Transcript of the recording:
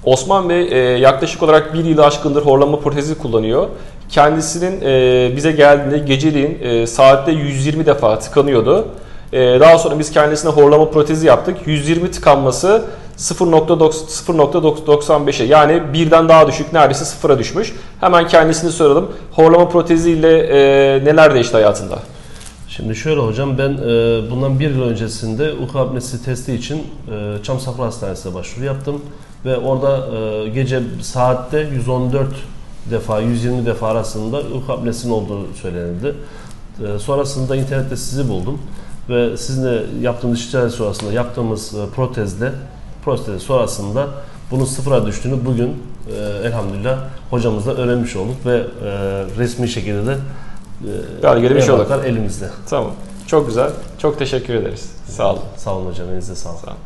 Osman Bey yaklaşık olarak 1 yılı aşkındır horlama protezi kullanıyor. Kendisinin bize geldiğinde geceliğin saatte 120 defa tıkanıyordu. Daha sonra biz kendisine horlama protezi yaptık. 120 tıkanması 0.95'e, yani birden daha düşük, neredeyse sıfıra düşmüş. Hemen kendisini soralım. Horlama proteziyle neler değişti hayatında? Şimdi şöyle hocam, ben bundan 1 yıl öncesinde uyku apnesi testi için Çamsafra Hastanesi'ne başvuru yaptım. Ve orada gece saatte 114 defa, 120 defa arasında uyku apnesinin olduğu söylenildi. Sonrasında internette sizi buldum. Ve sizinle yaptığımız işler sonrasında yaptığımız protez sonrasında bunun sıfıra düştüğünü bugün elhamdülillah hocamızla öğrenmiş olduk ve resmi şekilde de belgeli bir şey evraklar elimizde. Tamam. Çok güzel. Çok teşekkür ederiz. Sağ olun. Sağ olun hocam. Elinize sağlık. Sağ olun.